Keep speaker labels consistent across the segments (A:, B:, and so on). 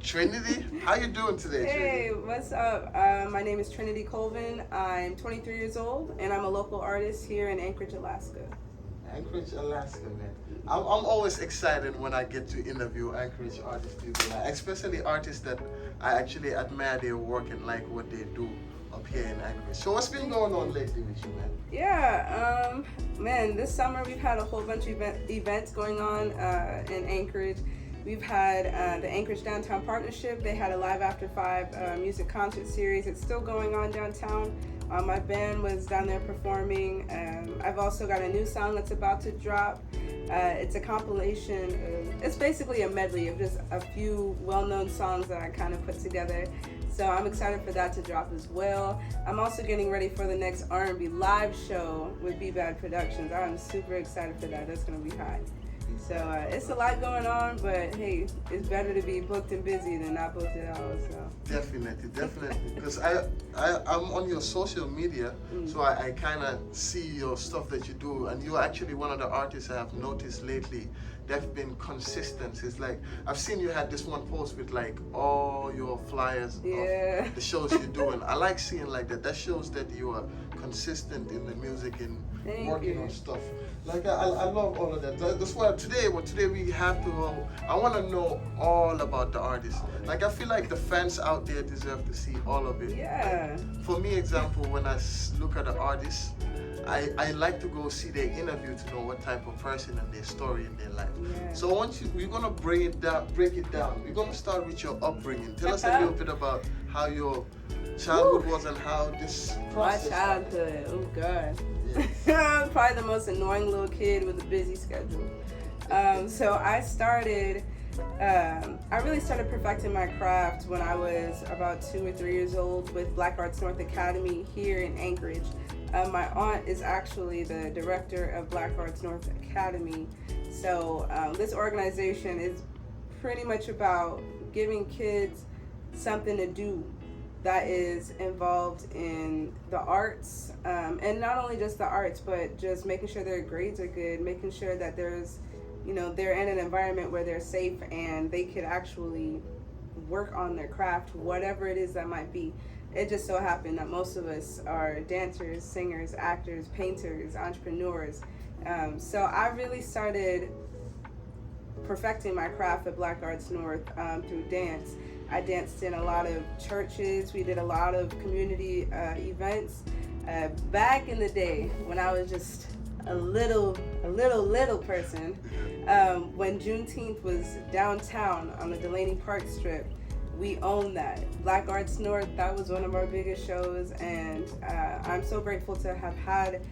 A: Trinity, how you doing today,
B: Hey,
A: Trinity?
B: what's up? My name is Trinity Colvin. I'm 23 years old, and I'm a local artist here in Anchorage, Alaska.
A: Anchorage, Alaska, man. I'm always excited when I get to interview Anchorage artists, people, like, especially artists that I actually admire their work and like what they do up here in Anchorage. So what's been going on lately with you, man?
B: Man, this summer we've had a whole bunch of events going on in Anchorage. We've had the Anchorage Downtown Partnership. They had a Live After Five music concert series. It's still going on downtown. My band was down there performing. I've also got a new song that's about to drop. It's a compilation. It's basically a medley of just a few well-known songs that I kind of put together. So I'm excited for that to drop as well. I'm also getting ready for the next R&B live show with B Bad Productions. I'm super excited for that. That's going to be hot. So it's a lot going on, but hey, it's better to be booked and busy than not booked at all. So
A: Definitely. Because I'm on your social media, so I kind of see your stuff that you do, and you're actually one of the artists I have noticed lately that's been consistent. It's like I've seen you had this one post with like all your flyers
B: yeah.
A: of the shows you do, and I like seeing like that. That shows that you are consistent in the music and
B: Thank
A: working
B: you.
A: on stuff. Like I love all of that. That's why today we have to. I want to know all about the artist. Like I feel like the fans out there deserve to see all of it.
B: Yeah.
A: For me, example, when I look at the artist, I like to go see their interview to know what type of person and their story in their life.
B: Yeah.
A: So once we're gonna break it down. We're gonna start with your upbringing. Tell us a little bit about how your childhood was and how this
B: My
A: process.
B: childhood. Oh God.
A: Yes.
B: I'm probably the most annoying little kid with a busy schedule. So I started. I really started perfecting my craft when I was about 2 or 3 years old with Black Arts North Academy here in Anchorage. My aunt is actually the director of Black Arts North Academy. So this organization is pretty much about giving kids something to do that is involved in the arts, and not only just the arts, but just making sure their grades are good, making sure that they're in an environment where they're safe and they could actually work on their craft, whatever it is that might be. It just so happened that most of us are dancers, singers, actors, painters, entrepreneurs. So I really started perfecting my craft at Black Arts North through dance. I danced in a lot of churches. We did a lot of community events. Back in the day, when I was just a little person, when Juneteenth was downtown on the Delaney Park Strip, we owned that. Black Arts North, that was one of our biggest shows, and I'm so grateful to have had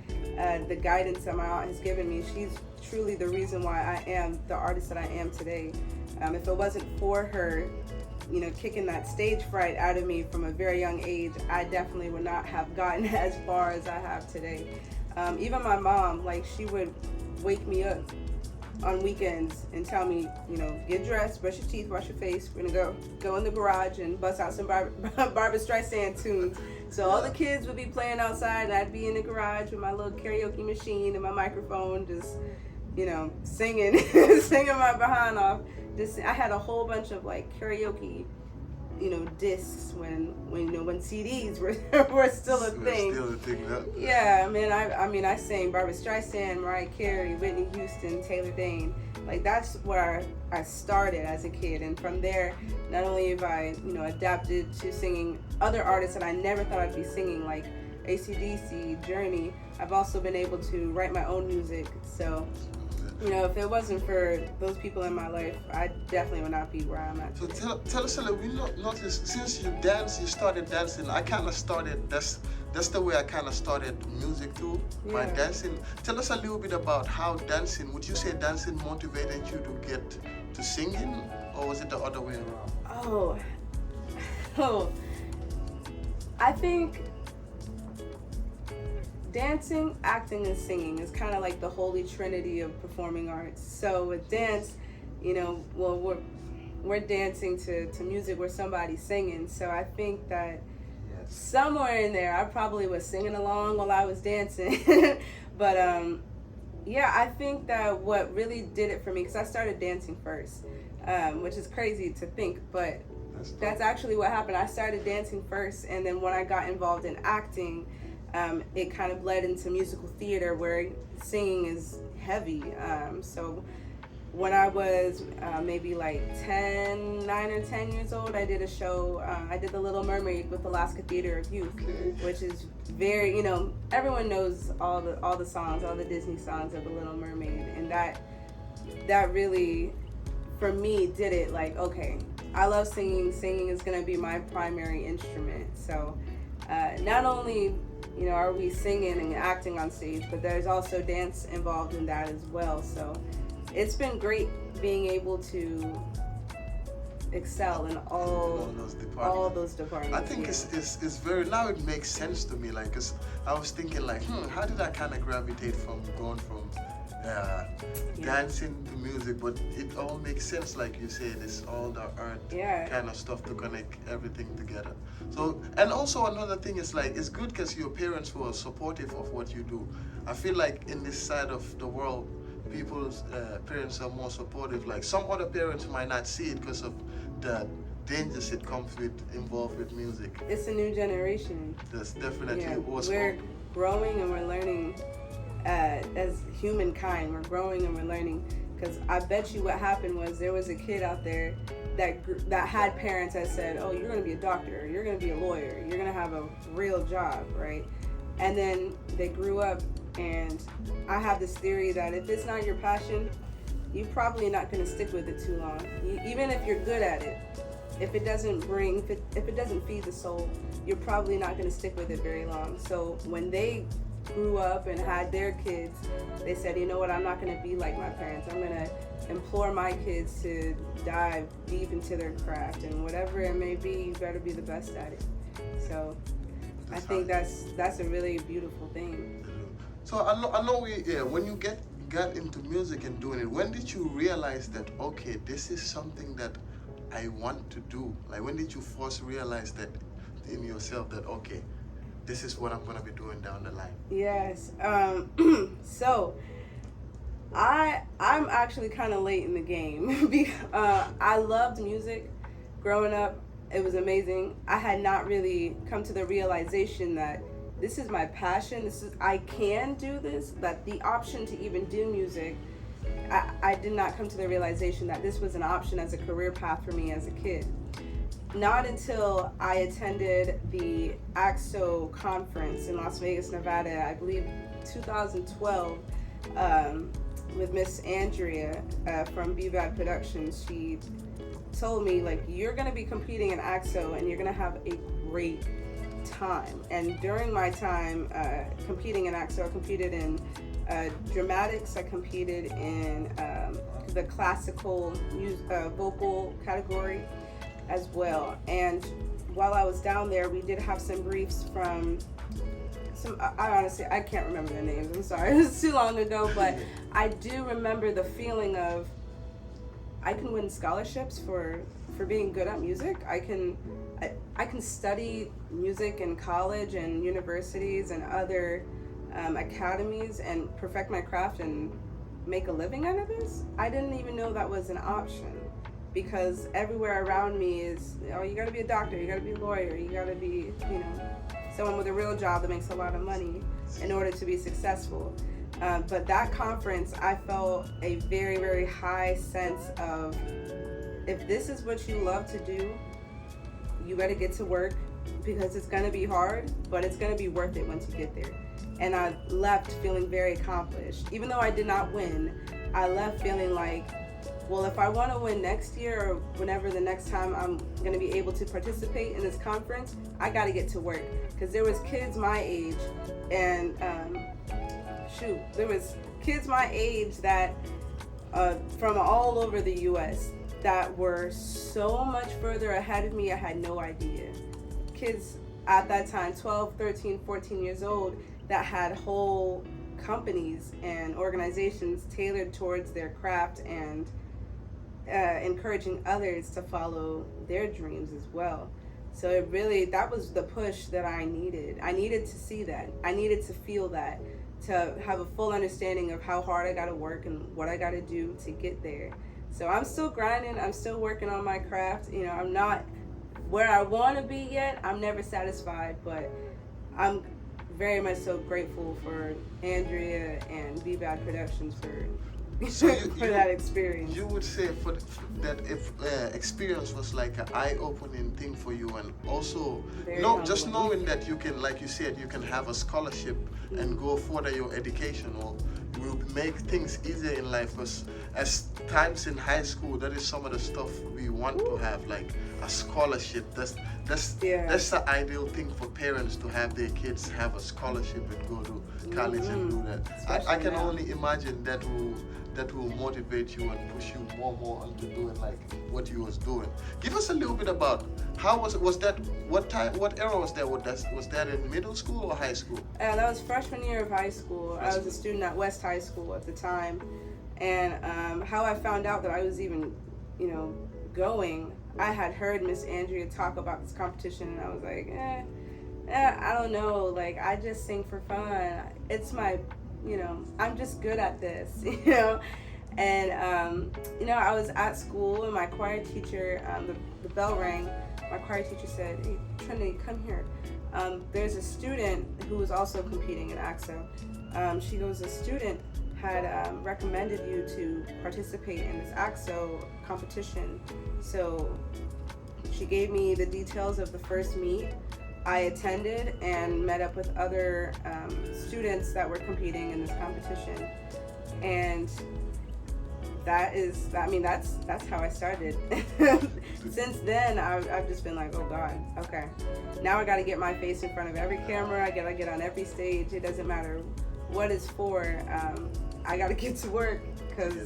B: the guidance that my aunt has given me. She's truly the reason why I am the artist that I am today. If it wasn't for her, kicking that stage fright out of me from a very young age, I definitely would not have gotten as far as I have today. Even my mom, like, she would wake me up on weekends and tell me, get dressed, brush your teeth, wash your face. We're gonna go in the garage and bust out some Barbra Streisand tunes. So all the kids would be playing outside, and I'd be in the garage with my little karaoke machine and my microphone, just singing, singing my behind off. I had a whole bunch of like karaoke, discs when CDs were still a thing. Yeah, man. I sang Barbra Streisand, Mariah Carey, Whitney Houston, Taylor Dane. Like, that's where I started as a kid, and from there, not only have I adapted to singing other artists that I never thought I'd be singing, like AC/DC, Journey. I've also been able to write my own music. So, if it wasn't for those people in my life, I definitely would not be where I'm at.
A: So tell us a little. We noticed since you started dancing. I kind of started. That's the way I kind of started music too, by dancing. Tell us a little bit about how dancing. Would you say dancing motivated you to get to singing, or was it the other way around?
B: Oh, I think dancing, acting, and singing is kind of like the holy trinity of performing arts. So with dance, we're dancing to music where somebody's singing. So I think that somewhere in there, I probably was singing along while I was dancing. But I think that what really did it for me, because I started dancing first, which is crazy to think, but That's actually what happened. I started dancing first, and then when I got involved in acting, it kind of bled into musical theater where singing is heavy. So when I was maybe like 9 or 10 years old, I did a show. I did The Little Mermaid with Alaska Theater of Youth, which is very, everyone knows all the songs, all the Disney songs of The Little Mermaid, and that really, for me, did it. Like, okay, I love singing. Singing is gonna be my primary instrument. So not only are we singing and acting on stage, but there's also dance involved in that as well. So it's been great being able to excel in all those departments.
A: I think it's very, now it makes sense to me. Like, 'cause I was thinking like, how did I kind of gravitate from going from dancing to music? But it all makes sense, like you said. It's all the art kind of stuff to connect everything together. So, and also another thing is like, it's good because your parents were supportive of what you do. I feel like in this side of the world, people's parents are more supportive. Like, some other parents might not see it because of the dangers it comes involved with music.
B: It's a new generation.
A: That's definitely
B: we're growing and we're learning as humankind. We're growing and we're learning, because I bet you what happened was there was a kid out there that had parents that said, oh, you're going to be a doctor, you're going to be a lawyer, you're going to have a real job, right? And then they grew up, and I have this theory that if it's not your passion, you're probably not going to stick with it too long. Even if you're good at it, if it doesn't feed the soul, you're probably not going to stick with it very long. So when they grew up and had their kids, they said, you know what, I'm not going to be like my parents. I'm going to implore my kids to dive deep into their craft, and whatever it may be, you better be the best at it. So I think that's a really beautiful thing.
A: So I know when you got into music and doing it, when did you realize that, okay, this is something that I want to do? Like, when did you first realize that in yourself that, okay, this is what I'm gonna be doing down the line?
B: Yes. So I'm actually kind of late in the game because I loved music growing up. It was amazing. I had not really come to the realization that this is my passion. I can do this. That the option to even do music, I did not come to the realization that this was an option as a career path for me as a kid. Not until I attended the AXO conference in Las Vegas, Nevada, I believe 2012, with Miss Andrea from BVAD Productions. She told me, like, you're going to be competing in AXO and you're going to have a great time. And during my time competing in AXO, I competed in dramatics, I competed in the classical vocal category as well. And while I was down there, we did have some briefs from I honestly can't remember their names, I'm sorry, it was too long ago, but I do remember the feeling of I can win scholarships for being good at music. I can study music in college and universities and other academies and perfect my craft and make a living out of this. I didn't even know that was an option, because everywhere around me is, you gotta be a doctor, you gotta be a lawyer, you gotta be, someone with a real job that makes a lot of money in order to be successful. But that conference, I felt a very, very high sense of, if this is what you love to do, you better get to work, because it's gonna be hard, but it's gonna be worth it once you get there. And I left feeling very accomplished. Even though I did not win, I left feeling like, well, if I want to win next year or whenever the next time I'm going to be able to participate in this conference, I got to get to work. Because there was kids my age, and there was kids my age that from all over the U.S. that were so much further ahead of me, I had no idea. Kids at that time, 12, 13, 14 years old, that had whole companies and organizations tailored towards their craft and encouraging others to follow their dreams as well. So that was the push that I needed. I needed to see that. I needed to feel that, to have a full understanding of how hard I gotta work and what I gotta do to get there. So I'm still grinding, I'm still working on my craft. I'm not where I want to be yet. I'm never satisfied, but I'm very much so grateful for Andrea and Be Bad Productions for
A: So
B: for that experience.
A: You would say that if experience was like an eye-opening thing for you, and also
B: Very
A: just
B: humbling.
A: knowing that you can, like you said, you can have a scholarship and go further your education, or will make things easier in life. Because as times in high school, that is some of the stuff we want to have, like a scholarship. That's the ideal thing for parents, to have their kids have a scholarship and go to college and do that. I can only imagine that will motivate you and push you more into doing like what you was doing. Give us a little bit about how was that, what era was that? Was that in middle school or high school?
B: That was freshman year of high school. I was a student at West High School at the time, and how I found out that I was even, going, I had heard Miss Andrea talk about this competition, and I was like, I don't know, like, I just sing for fun. It's my, I'm just good at this, And, I was at school, and my choir teacher, the bell rang. My choir teacher said, "Hey, Trinity, come here. There's a student who was also competing in AXO. She goes, a student had recommended you to participate in this AXO competition. So she gave me the details of the first meet. I attended and met up with other students that were competing in this competition, and that's how I started. Since then, I've just been like, oh God, okay, now I got to get my face in front of every camera. I gotta get on every stage. It doesn't matter what it's for. I got to get to work, because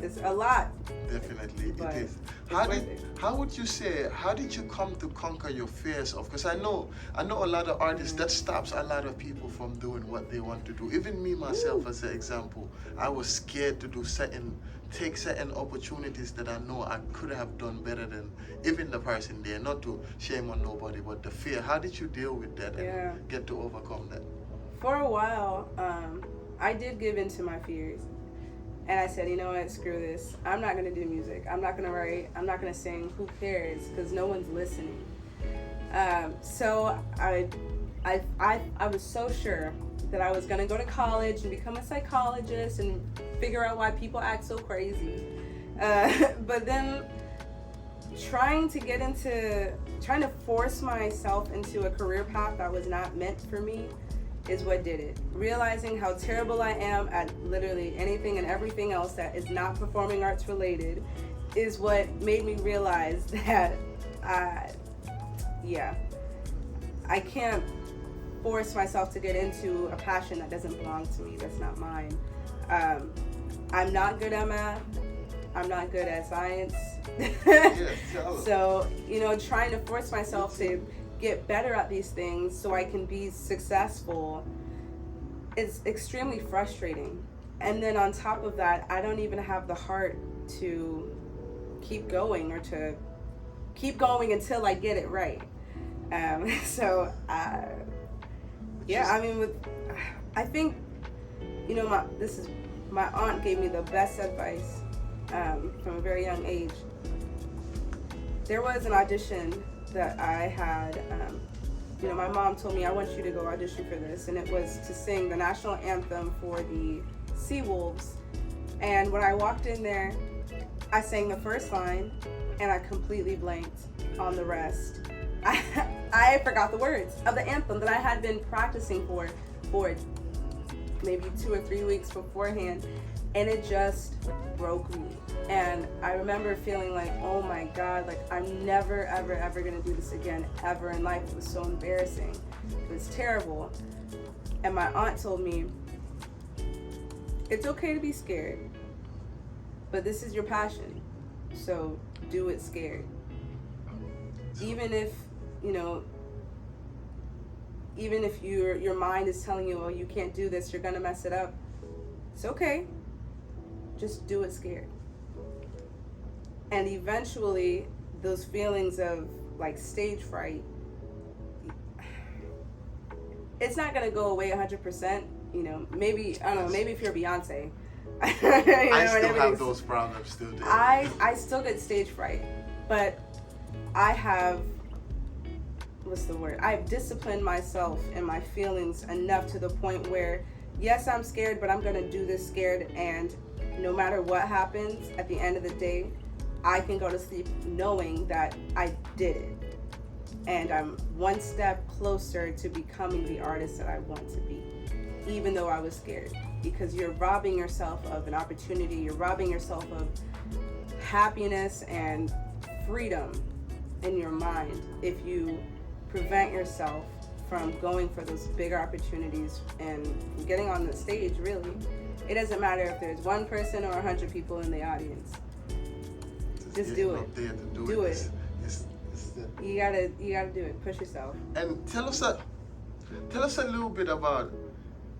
B: it's a lot.
A: Definitely,
B: But
A: it is. How did you come to conquer your fears of? Because I know a lot of artists, that stops a lot of people from doing what they want to do. Even me myself, as an example, I was scared to take certain opportunities that I know I could have done better than even the person there. Not to shame on nobody, but the fear. How did you deal with that and get to overcome that?
B: For a while, I did give in to my fears. And I said, you know what, screw this. I'm not going to do music. I'm not going to write. I'm not going to sing. Who cares? Because no one's listening. So I was so sure that I was going to go to college and become a psychologist and figure out why people act so crazy. But then trying to force myself into a career path that was not meant for me is what did it. Realizing how terrible I am at literally anything and everything else that is not performing arts related is what made me realize that I can't force myself to get into a passion that doesn't belong to me, that's not mine. I'm not good at math. I'm not good at science. So, trying to force myself to get better at these things so I can be successful is extremely frustrating. And then on top of that, I don't even have the heart to keep going, or to keep going until I get it right. I think, my aunt gave me the best advice from a very young age. There was an audition that I had, my mom told me, I want you to go audition for this, and it was to sing the national anthem for the Seawolves. And when I walked in there, I sang the first line, and I completely blanked on the rest. I forgot the words of the anthem that I had been practicing for maybe 2 or 3 weeks beforehand, and it just broke me. And I remember feeling like, oh my God, like I'm never, ever, ever gonna do this again, ever in life. It was so embarrassing. It was terrible. And my aunt told me, it's okay to be scared, but this is your passion, so do it scared. Even if your mind is telling you, oh, you can't do this, you're gonna mess it up, it's okay. Just do it scared. And eventually, those feelings of like stage fright, it's not gonna go away 100%. Maybe, I don't know, maybe if you're Beyonce.
A: I still have those problems still.
B: I still get stage fright, but I have what's the word? I've disciplined myself and my feelings enough to the point where, yes, I'm scared, but I'm going to do this scared. And no matter what happens, at the end of the day, I can go to sleep knowing that I did it. And I'm one step closer to becoming the artist that I want to be, even though I was scared. Because you're robbing yourself of an opportunity. You're robbing yourself of happiness and freedom in your mind if you prevent yourself from going for those bigger opportunities and getting on the stage. Really, it doesn't matter if there's one person or 100 people in the audience. Just do it. Do it. You gotta do it. Push yourself.
A: And tell us a little bit about.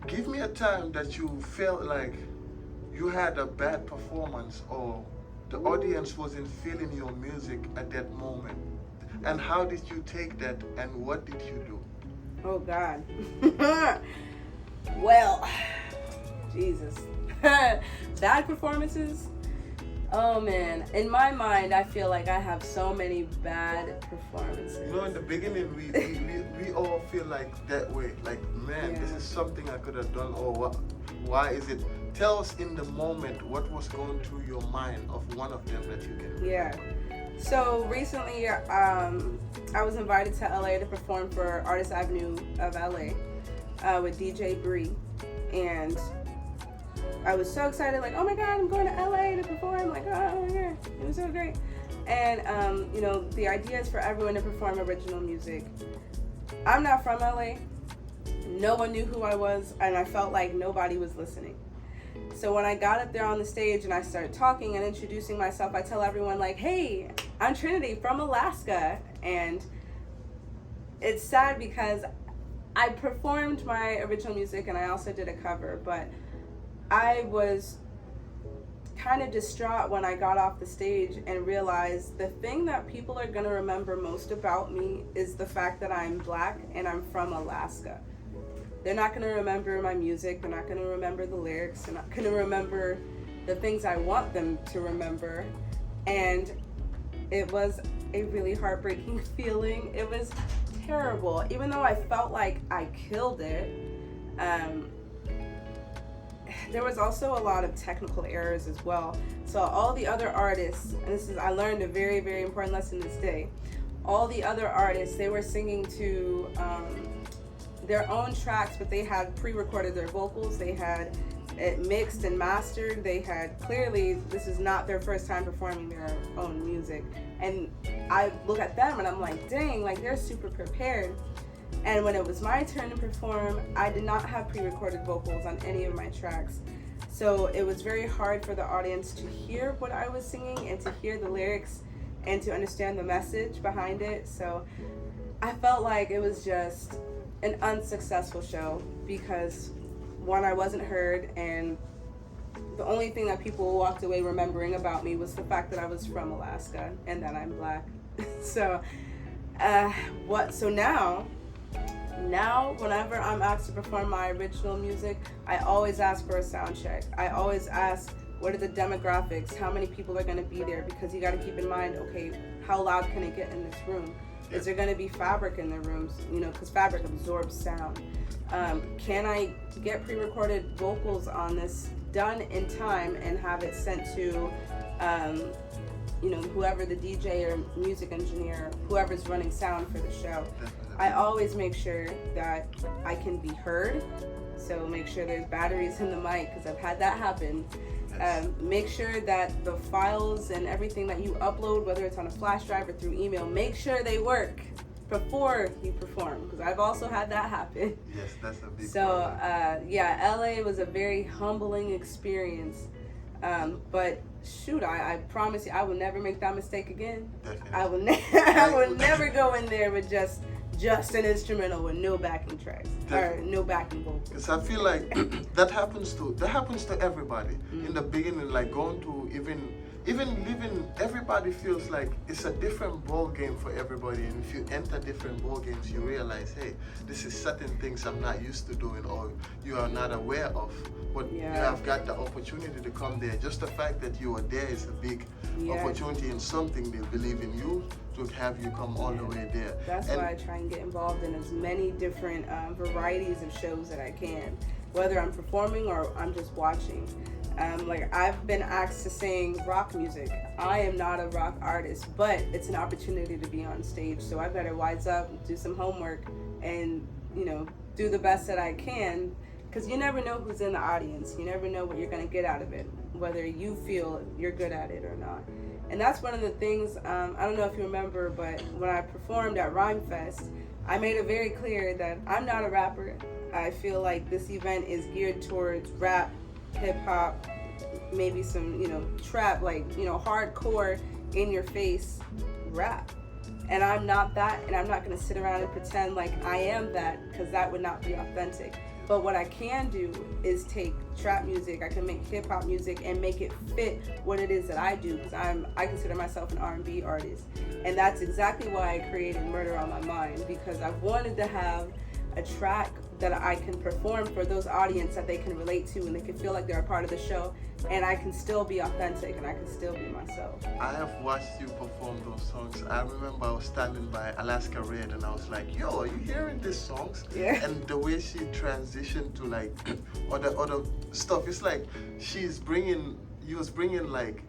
A: Give me a time that you felt like you had a bad performance or the audience wasn't feeling your music at that moment. And how did you take that and what did you do?
B: Oh God. Well, Jesus. Bad performances? Oh man. In my mind, I feel like I have so many bad performances.
A: You know, in the beginning, we all feel like that way. Like, man, this is something I could have done, or what? Why is it? Tell us in the moment what was going through your mind of one of them that you can.
B: Yeah. So recently, I was invited to LA to perform for Artist Avenue of LA with DJ Bree, and I was so excited, like, oh my God, I'm going to LA to perform, like, oh my God, it was so great. And, you know, the idea is for everyone to perform original music. I'm not from LA. No one knew who I was, and I felt like nobody was listening. So when I got up there on the stage and I started talking and introducing myself, I tell everyone, like, hey, I'm Trinity from Alaska. And it's sad because I performed my original music and I also did a cover, but I was kind of distraught when I got off the stage and realized the thing that people are going to remember most about me is the fact that I'm Black and I'm from Alaska. They're not going to remember my music. They're not going to remember the lyrics. They're not going to remember the things I want them to remember. And it was a really heartbreaking feeling. It was terrible. Even though I felt like I killed it, there was also a lot of technical errors as well. So all the other artists, and I learned a very, very important lesson this day. All the other artists, they were singing to their own tracks, but they had pre-recorded their vocals. They had it mixed and mastered. They had clearly, this is not their first time performing their own music. And I look at them and I'm like, dang, like they're super prepared. And when it was my turn to perform, I did not have pre-recorded vocals on any of my tracks. So it was very hard for the audience to hear what I was singing and to hear the lyrics and to understand the message behind it. So I felt like it was just an unsuccessful show because, one, I wasn't heard, and the only thing that people walked away remembering about me was the fact that I was from Alaska and that I'm Black. So now, whenever I'm asked to perform my original music, I always ask for a sound check. I always ask, what are the demographics? How many people are going to be there? Because you got to keep in mind, okay, how loud can it get in this room? Is there going to be fabric in the rooms? You know, because fabric absorbs sound. Can I get pre-recorded vocals on this done in time and have it sent to, you know, whoever the DJ or music engineer, whoever's running sound for the show? I always make sure that I can be heard. So make sure there's batteries in the mic, because I've had that happen. Make sure that the files and everything that you upload, whether it's on a flash drive or through email, make sure they work before you perform, because I've also had that happen.
A: Yes, that's a big
B: So yeah, LA was a very humbling experience. But shoot, I promise you, I will never make that mistake again.
A: Definitely.
B: I will never go in there with just an instrumental with no backing tracks or no backing vocals.
A: Because I feel like that happens to everybody. In the beginning, like going to even even living, everybody feels like it's a different ball game for everybody. And if you enter different ball games, you realize, hey, this is certain things I'm not used to doing or you are not aware of. But you have got the opportunity to come there. Just the fact that you are there is a big opportunity in something. They believe in you to have you come all the way there.
B: That's why I try and get involved in as many different varieties of shows that I can, whether I'm performing or I'm just watching. Like I've been asked to sing rock music. I am not a rock artist, but it's an opportunity to be on stage. So I better wise up, do some homework, and do the best that I can, because you never know who's in the audience. You never know what you're gonna get out of it, whether you feel you're good at it or not. And that's one of the things. I don't know if you remember, but when I performed at Rhyme Fest, I made it very clear that I'm not a rapper. I feel like this event is geared towards rap, hip hop, maybe some trap, like hardcore in your face rap, and I'm not that, and I'm not going to sit around and pretend like I am that, because that would not be authentic. But what I can do is take trap music, I can make hip hop music and make it fit what it is that I do, because I consider myself an R&B artist, and that's exactly why I created Murder on My Mind, because I wanted to have a track that I can perform for those audience that they can relate to and they can feel like they're a part of the show, and I can still be authentic and I can still be myself.
A: I have watched you perform those songs. I remember I was standing by Alaska Red and I was like, yo, are you hearing these songs?
B: Yeah.
A: And the way she transitioned to like other stuff, it's like you was bringing like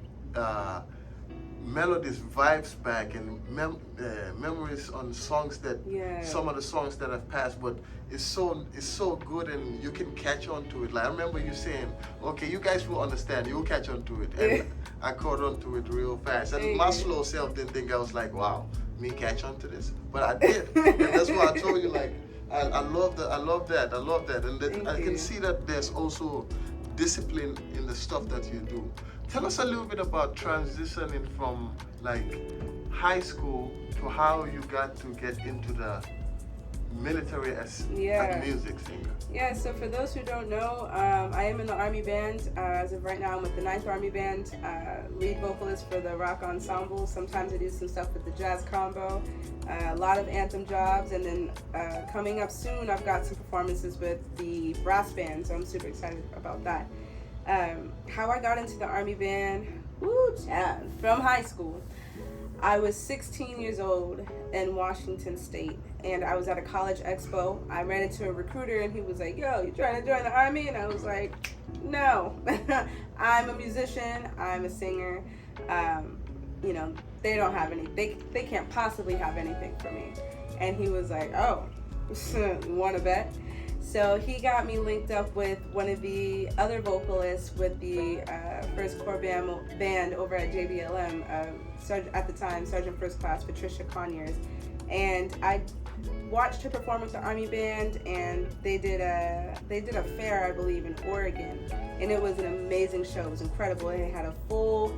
A: melodies, vibes back, and memories on songs that some of the songs that have passed, but it's so good, and you can catch on to it. Like I remember you saying, okay, you guys will understand, you'll catch on to it, and I caught on to it real fast, and my slow self didn't think. I was like, wow, me catch on to this, but I did. And that's why I told you, like, I love that, and I can see that there's also discipline in the stuff that you do. Tell us a little bit about transitioning from like high school to how you got to get into the military as a music singer.
B: Yeah, so for those who don't know, I am in the Army Band. As of right now, I'm with the 9th Army Band, lead vocalist for the rock ensemble. Sometimes I do some stuff with the jazz combo, a lot of anthem jobs, and then coming up soon, I've got some performances with the brass band, so I'm super excited about that. How I got into the Army Band, from high school. I was 16 years old in Washington State, and I was at a college expo. I ran into a recruiter, and he was like, yo, you trying to join the Army? And I was like, no. I'm a musician, I'm a singer. They don't have any, they can't possibly have anything for me. And he was like, oh, you want to bet? So he got me linked up with one of the other vocalists with the 1st Corps band over at JBLM, at the time, Sergeant First Class Patricia Conyers. And I watched her perform with the Army Band, and they did a fair, I believe, in Oregon. And it was an amazing show. It was incredible. They had a full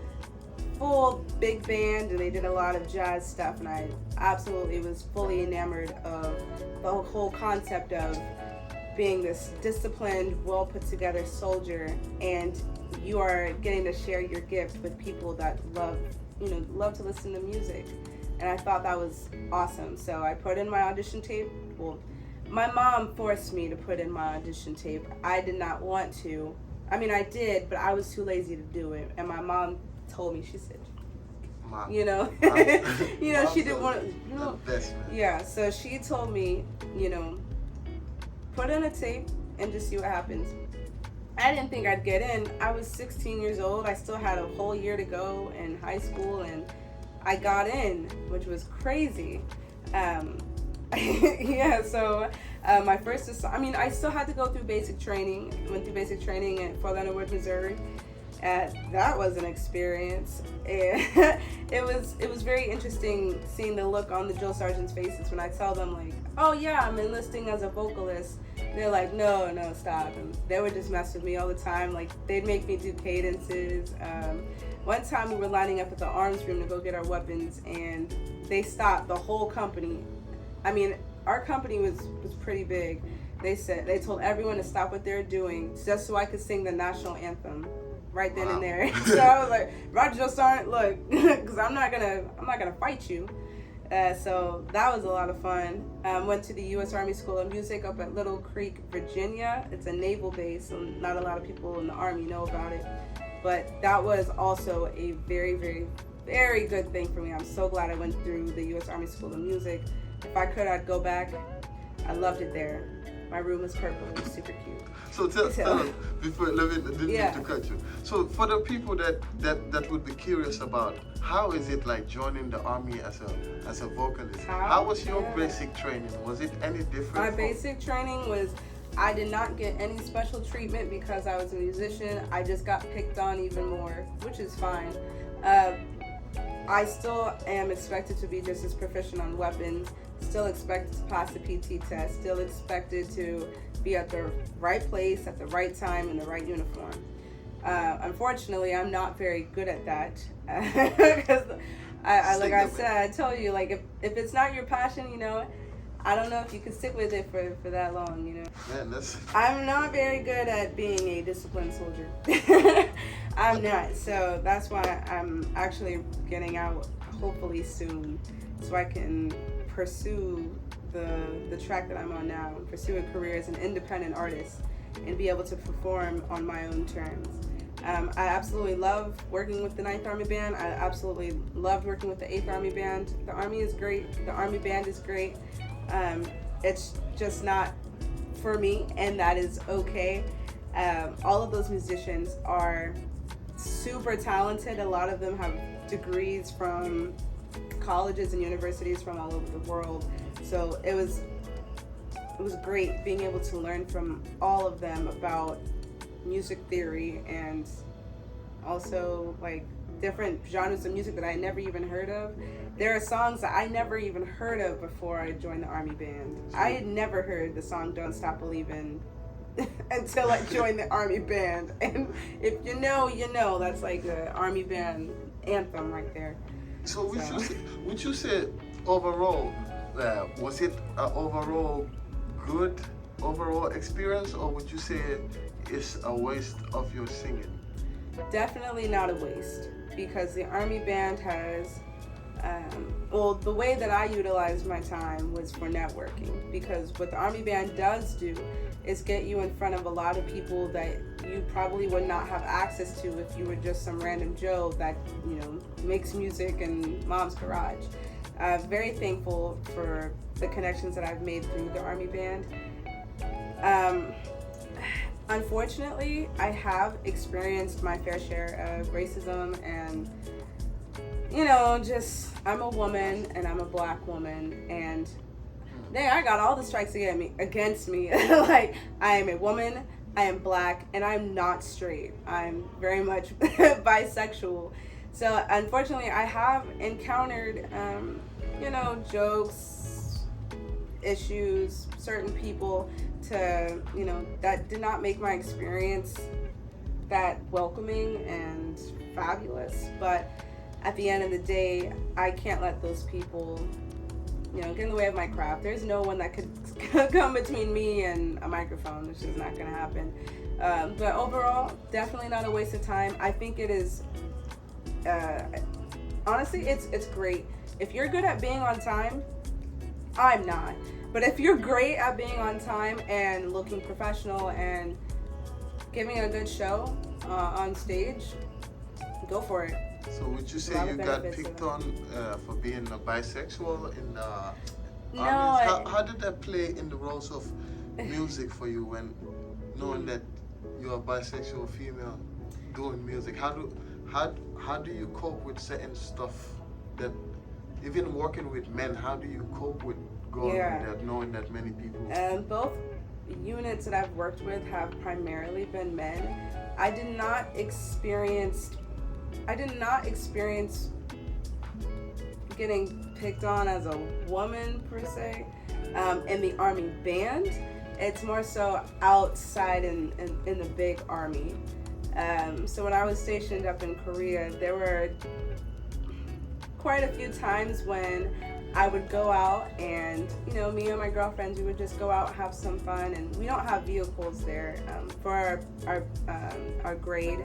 B: big band, and they did a lot of jazz stuff, and I absolutely was fully enamored of the whole concept of being this disciplined, well put together soldier, and you are getting to share your gift with people that love to listen to music. And I thought that was awesome. So I put in my audition tape. Well, my mom forced me to put in my audition tape. I did not want to. I mean, I did, but I was too lazy to do it. And my mom told me, she said,
A: Mom,
B: she didn't want to, yeah, so she told me, put in a tape and just see what happens. I didn't think I'd get in. I was 16 years old. I still had a whole year to go in high school, and I got in, which was crazy. So my first, I still had to go through basic training. Went through basic training at Fort Leonard Wood, Missouri. That was an experience. And it was very interesting seeing the look on the drill sergeants' faces when I tell them, like, oh yeah, I'm enlisting as a vocalist. They're like, no, stop. And they would just mess with me all the time. Like, they'd make me do cadences. One time we were lining up at the arms room to go get our weapons, and they stopped the whole company. I mean, our company was pretty big. They told everyone to stop what they were doing just so I could sing the national anthem. right then
A: Wow.
B: and there. So I was like, Roger Joe Sergeant, look, because I'm not gonna fight you. So that was a lot of fun. Went to the U.S. Army School of Music up at Little Creek, Virginia. It's a naval base, so not a lot of people in the Army know about it. But that was also a very, very, very good thing for me. I'm so glad I went through the U.S. Army School of Music. If I could, I'd go back. I loved it there. My room was purple. It was super cute.
A: So tell us, before didn't mean
B: Yeah.
A: to cut you. So for the people that would be curious about, how is it like joining the Army as a vocalist? How was your basic training? Was it any different?
B: My basic training was, I did not get any special treatment because I was a musician. I just got picked on even more, which is fine. I still am expected to be just as proficient on weapons, still expected to pass the PT test, still expected to be at the right place at the right time in the right uniform. Unfortunately, I'm not very good at that because like I said, I told you, like if it's not your passion, you know, I don't know if you can stick with it for that long, you know.
A: Man,
B: I'm not very good at being a disciplined soldier. I'm not, so that's why I'm actually getting out hopefully soon, so I can pursue the track that I'm on now and pursue a career as an independent artist and be able to perform on my own terms. I absolutely love working with the 9th Army Band. I absolutely loved working with the 8th Army Band. The Army is great. The Army Band is great. It's just not for me, and that is okay. All of those musicians are super talented. A lot of them have degrees from colleges and universities from all over the world. So it was great being able to learn from all of them about music theory and also like different genres of music that I never even heard of. There are songs that I never even heard of before I joined the Army Band. I had never heard the song Don't Stop Believin' until I joined the Army Band. And if you know, you know, that's like the Army Band anthem right there.
A: So would you say overall, was it an overall good overall experience, or would you say it's a waste of your singing?
B: Definitely not a waste, because the Army Band has, the way that I utilized my time was for networking, because what the Army Band does do is get you in front of a lot of people that you probably would not have access to if you were just some random Joe that, you know, makes music in mom's garage. Very thankful for the connections that I've made through the Army Band. Unfortunately, I have experienced my fair share of racism and, you know, just, I'm a woman and I'm a black woman, and I got all the strikes against me. Like, I am a woman, I am black, and I'm not straight. I'm very much bisexual. So unfortunately, I have encountered, you know, jokes, issues, certain people that did not make my experience that welcoming and fabulous. But at the end of the day, I can't let those people, you know, get in the way of my craft. There's no one that could come between me and a microphone. It's just not gonna happen. But overall, definitely not a waste of time. I think it is, honestly, it's great. If you're good at being on time, I'm not. But if you're great at being on time and looking professional and giving a good show on stage, go for it.
A: So would you say you got picked on for being a bisexual in the
B: No.
A: How did that play in the roles of music for you, when knowing that you're a bisexual female doing music? How do you cope with certain stuff that, even working with men, how do you cope with going with that, knowing that many people?
B: Both units that I've worked with have primarily been men. I did not experience getting picked on as a woman per se in the Army Band. It's more so outside in the big army. So when I was stationed up in Korea, there were quite a few times when I would go out and, you know, me and my girlfriends, we would just go out, have some fun, and we don't have vehicles there for our grade.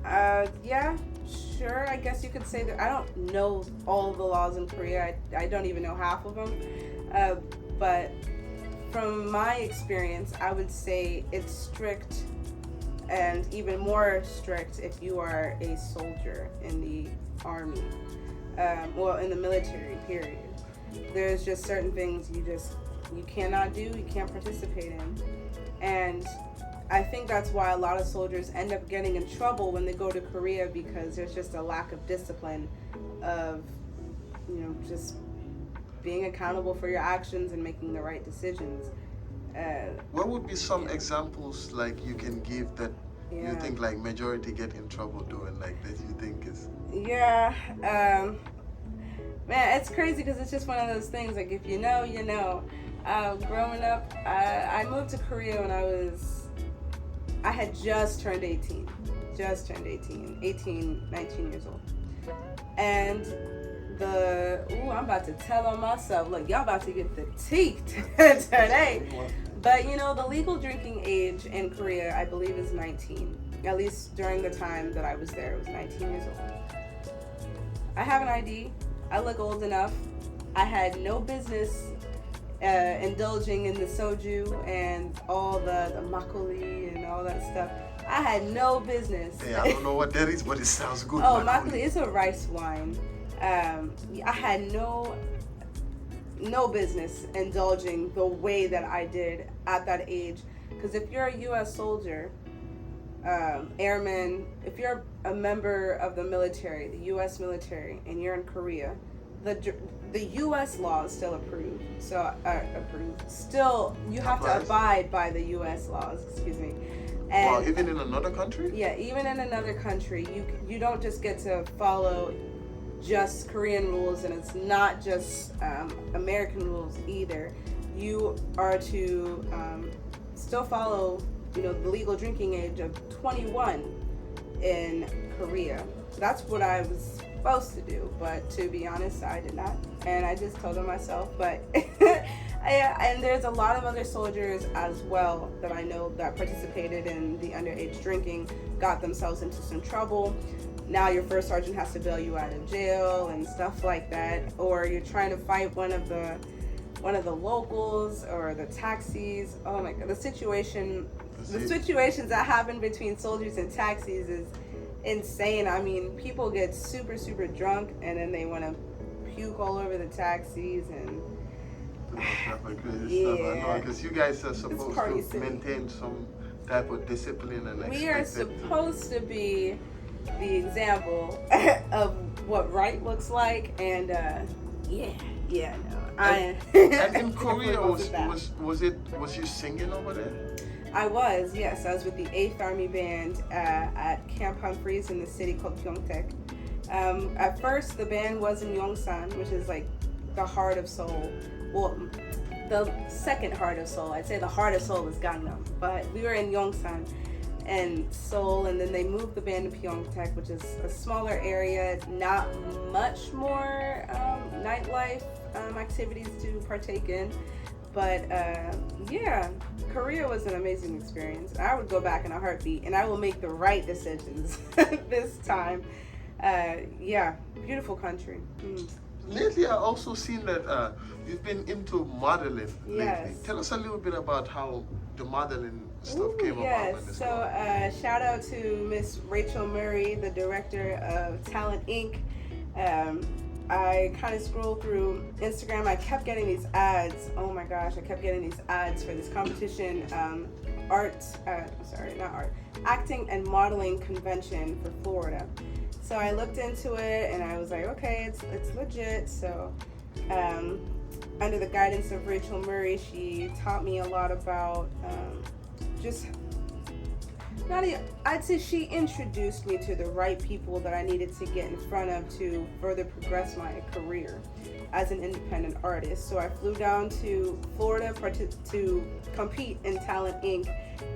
B: Yeah, sure. I guess you could say that. I don't know all the laws in Korea. I don't even know half of them. But from my experience, I would say it's strict, and even more strict if you are a soldier in the army. Well, in the military, period. There's just certain things you cannot do, you can't participate in. And I think that's why a lot of soldiers end up getting in trouble when they go to Korea, because there's just a lack of discipline of, just being accountable for your actions and making the right decisions.
A: What would be some examples like you can give that you think like majority get in trouble doing, like that you think is?
B: Yeah, man, it's crazy because it's just one of those things. Like, if you know, you know. Growing up, I moved to Korea when I had just turned 18. 19 years old. And I'm about to tell on myself, look, y'all about to get the teeth today. But the legal drinking age in Korea, I believe, is 19. At least during the time that I was there, it was 19 years old. I have an ID. I look old enough. I had no business indulging in the soju and all the makgeolli and all that stuff. I had no business.
A: Hey, I don't know what that is, but it sounds good.
B: Oh, makgeolli is a rice wine. I had no business indulging the way that I did at that age. Because if you're a U.S. soldier, airman, if you're a member of the military, the U.S. military, and you're in Korea, the U.S. law is still approved. Still, you have to abide by the U.S. laws. Excuse me. And,
A: well, even in another country?
B: Yeah, even in another country, you don't just get to follow just Korean rules, and it's not just American rules either. You are to still follow, the legal drinking age of 21 in Korea. That's what I was supposed to do, but to be honest, I did not, and I just told on myself. But and there's a lot of other soldiers as well that I know that participated in the underage drinking, got themselves into some trouble. Now your first sergeant has to bail you out of jail and stuff like that, or you're trying to fight one of the locals or the taxis. Oh my God, the situations that happen between soldiers and taxis is insane. I mean, people get super, super drunk and then they want to puke all over the taxis and
A: stuff like this. Yeah, stuff. I know, because you guys are supposed to maintain some type of discipline and
B: we are supposed to be the example of what right looks like, and
A: and in Korea was you singing over there?
B: I was, yes. I was with the 8th Army Band at Camp Humphreys in the city called Pyeongtaek. At first, the band was in Yongsan, which is like the heart of Seoul. Well, the second heart of Seoul. I'd say the heart of Seoul was Gangnam, but we were in Yongsan and Seoul, and then they moved the band to Pyeongtaek, which is a smaller area, not much more nightlife activities to partake in. But Korea was an amazing experience. I would go back in a heartbeat, and I will make the right decisions this time. Beautiful country.
A: Lately, I also seen that you've been into modeling lately. Tell us a little bit about how the modeling stuff came about.
B: So shout out to Miss Rachel Murray, the director of Talent Inc. I kind of scrolled through Instagram. I kept getting these ads. Oh my gosh, I kept getting these ads for this competition, acting and modeling convention for Florida. So I looked into it and I was like, okay, it's legit. So under the guidance of Rachel Murray, she taught me a lot about I'd say she introduced me to the right people that I needed to get in front of to further progress my career as an independent artist. So I flew down to Florida to compete in Talent Inc.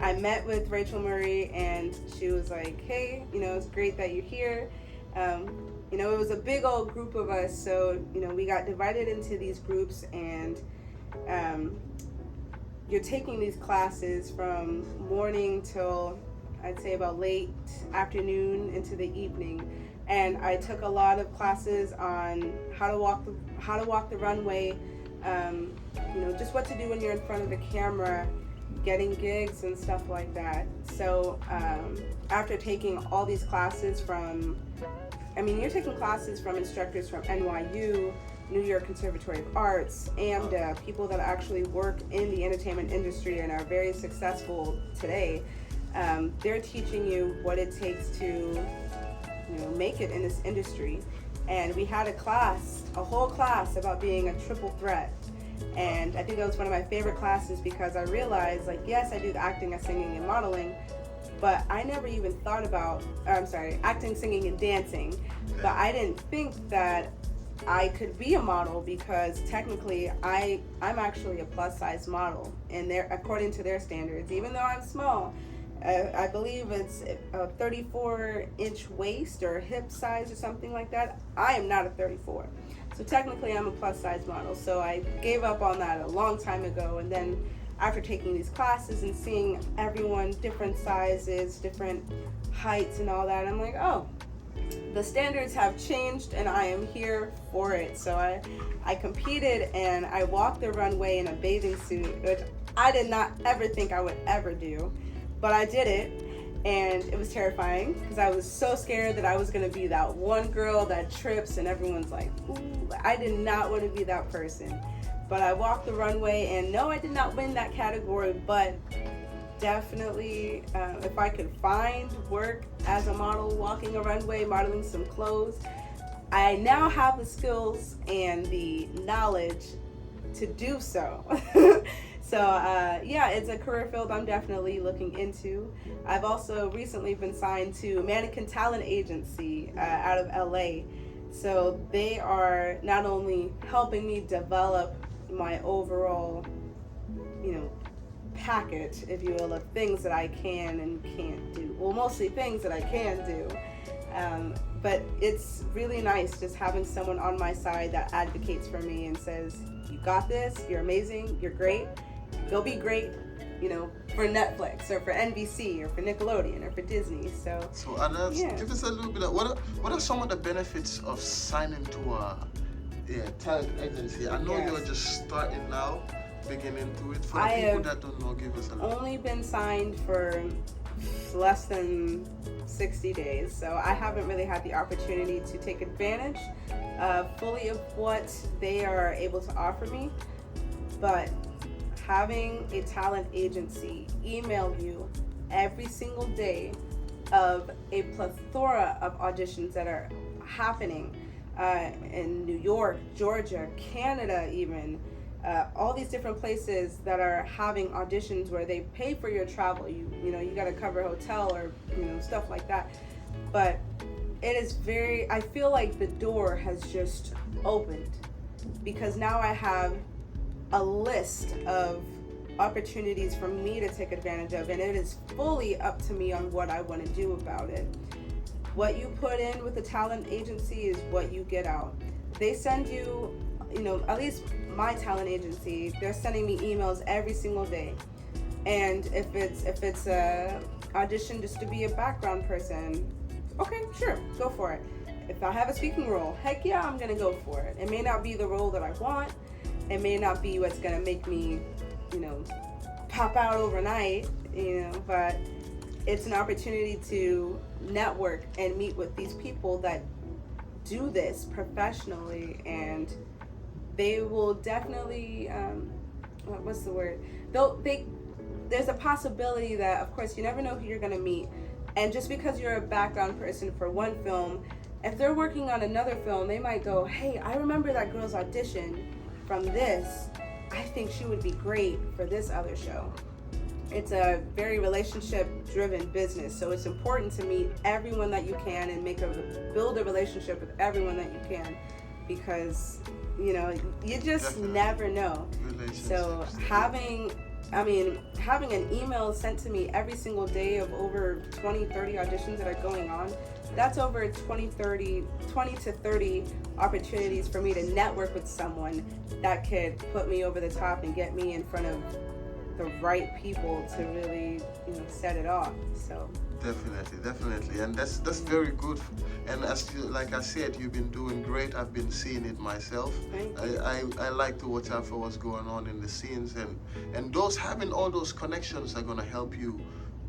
B: I met with Rachel Murray and she was like, hey, it's great that you're here. It was a big old group of us, so we got divided into these groups, and you're taking these classes from morning till I'd say about late afternoon into the evening, and I took a lot of classes on how to walk the runway, just what to do when you're in front of the camera, getting gigs and stuff like that. So after taking all these classes you're taking classes from instructors from NYU, New York Conservatory of Arts, and people that actually work in the entertainment industry and are very successful today. They're teaching you what it takes to make it in this industry. And we had a whole class about being a triple threat. And I think that was one of my favorite classes because I realized, yes, I do the acting, singing, and modeling, but I never even thought about, acting, singing, and dancing. But I didn't think that I could be a model because technically I'm actually a plus size model, and according to their standards, even though I'm small, I believe it's a 34-inch waist or hip size or something like that. I am not a 34. So technically I'm a plus size model. So I gave up on that a long time ago. And then after taking these classes and seeing everyone different sizes, different heights and all that, I'm like, oh, the standards have changed and I am here for it. So I competed and I walked the runway in a bathing suit, which I did not ever think I would ever do. But I did it, and it was terrifying because I was so scared that I was going to be that one girl that trips and everyone's like, ooh, I did not want to be that person. But I walked the runway, and no, I did not win that category, but definitely if I could find work as a model, walking a runway, modeling some clothes, I now have the skills and the knowledge to do so. So it's a career field I'm definitely looking into. I've also recently been signed to a mannequin talent agency out of LA. So they are not only helping me develop my overall, package, if you will, of things that I can and can't do. Well, mostly things that I can do. But it's really nice just having someone on my side that advocates for me and says, you got this, you're amazing, you're great. Go be great, for Netflix or for NBC or for Nickelodeon or for Disney. So
A: give us a little bit of what are some of the benefits of signing to a talent agency? I know you're just starting now, beginning to it. For the people that don't know, give us a little.
B: Only been signed for less than 60 days, so I haven't really had the opportunity to take advantage fully of what they are able to offer me. But having a talent agency email you every single day of a plethora of auditions that are happening in New York, Georgia, Canada even, all these different places that are having auditions where they pay for your travel. You got to cover hotel or stuff like that. But it is I feel like the door has just opened because now I have a list of opportunities for me to take advantage of, and it is fully up to me on what I want to do about it. What you put in with the talent agency is what you get out. They send you, at least my talent agency, they're sending me emails every single day. And if it's a audition just to be a background person, okay, sure, go for it. If I have a speaking role, heck yeah, I'm gonna go for it. It may not be the role that I want. It may not be what's gonna make me, pop out overnight, but it's an opportunity to network and meet with these people that do this professionally, and they will definitely, what's the word? There's a possibility that, of course, you never know who you're gonna meet, and just because you're a background person for one film, if they're working on another film, they might go, hey, I remember that girl's audition from this. I think she would be great for this other show. It's a very relationship-driven business, so it's important to meet everyone that you can and build a relationship with everyone that you can, because you just Definitely. Never know. So having an email sent to me every single day of over 20, 30 auditions that are going on, that's over 20 to 30 opportunities for me to network with someone that could put me over the top and get me in front of the right people to really, set it off. So
A: Definitely, definitely, and that's very good. And as you, like I said, you've been doing great. I've been seeing it myself.
B: Thank you.
A: I like to watch out for what's going on in the scenes, and those having all those connections are gonna help you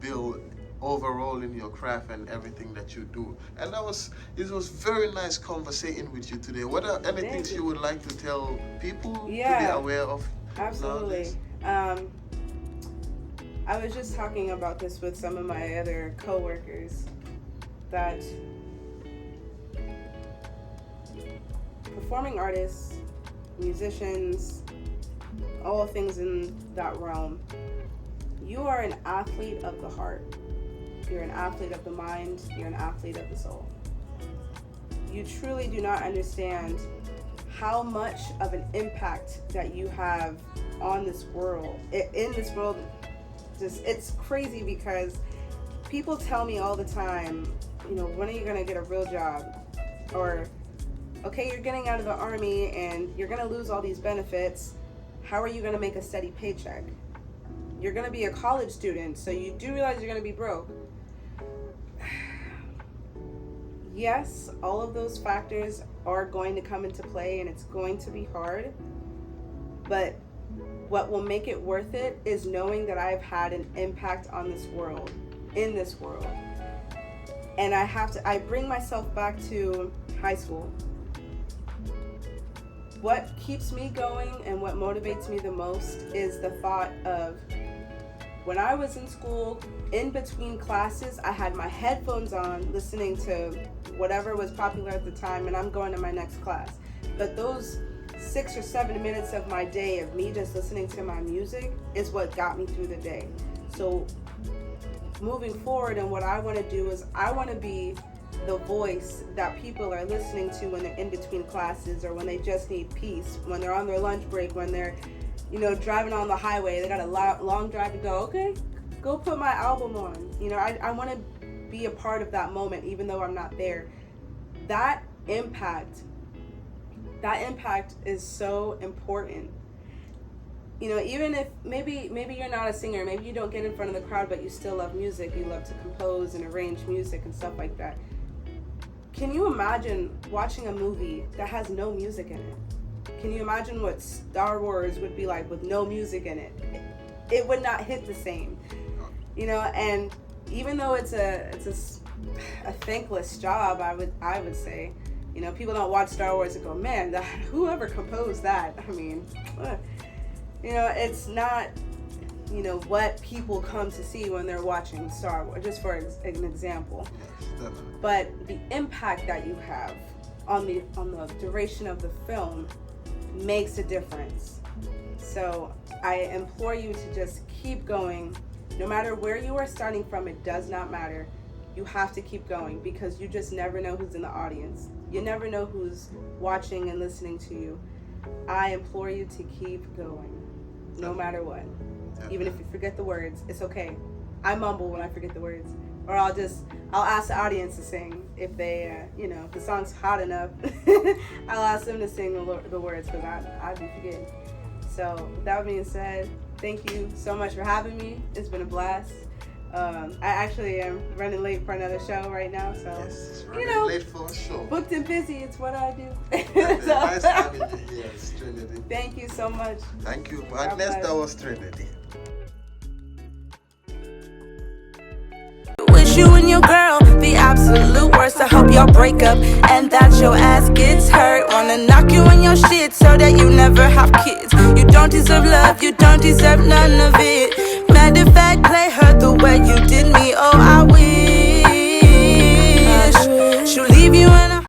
A: build overall in your craft and everything that you do. And it was very nice conversating with you today. What are any things you would like to tell people to be aware of?
B: Absolutely. I was just talking about this with some of my other coworkers, that performing artists, musicians, all things in that realm, you are an athlete of the heart. You're an athlete of the mind. You're an athlete of the soul. You truly do not understand how much of an impact that you have on this world, in this world. Just, it's crazy because people tell me all the time, when are you going to get a real job? Or, okay, you're getting out of the army and you're going to lose all these benefits. How are you going to make a steady paycheck? You're going to be a college student, so you do realize you're going to be broke. Yes, all of those factors are going to come into play and it's going to be hard, but what will make it worth it is knowing that I've had an impact on this world, in this world. And I bring myself back to high school. What keeps me going and what motivates me the most is the thought of, when I was in school, in between classes, I had my headphones on listening to whatever was popular at the time, and I'm going to my next class. But those 6 or 7 minutes of my day of me just listening to my music is what got me through the day. So moving forward, and what I want to do is I want to be the voice that people are listening to when they're in between classes, or when they just need peace, when they're on their lunch break, when they're driving on the highway, they got a long drive to go. Okay, go put my album on. I want to be a part of that moment, even though I'm not there. That impact is so important. Even if maybe you're not a singer, maybe you don't get in front of the crowd, but you still love music, you love to compose and arrange music and stuff like that. Can you imagine watching a movie that has no music in it? Can you imagine what Star Wars would be like with no music in it? It would not hit the same. And even though it's a thankless job, I would say, people don't watch Star Wars and go, man, whoever composed that, I mean, it's not, what people come to see when they're watching Star Wars, just for an example. But the impact that you have on the duration of the film makes a difference. So I implore you to just keep going. No matter where you are starting from, it does not matter. You have to keep going, because you just never know who's in the audience. You never know who's watching and listening to you. I implore you to keep going, no matter what. Even if you forget the words, it's okay. I mumble when I forget the words. Or I'll ask the audience to sing if they, if the song's hot enough. I'll ask them to sing the words, because I'd be forgetting. So with that being said, thank you so much for having me. It's been a blast. I actually am running late for another show right now, so
A: yes, running late for a show.
B: Booked and busy, it's what I do.
A: Nice having you here, Trinity.
B: Thank you so much.
A: Thank you. And next, that was Trinity.
C: You and your girl, the absolute worst. I hope y'all break up and that your ass gets hurt. Wanna knock you on your shit so that you never have kids. You don't deserve love, you don't deserve none of it. Matter of fact, play her the way you did me.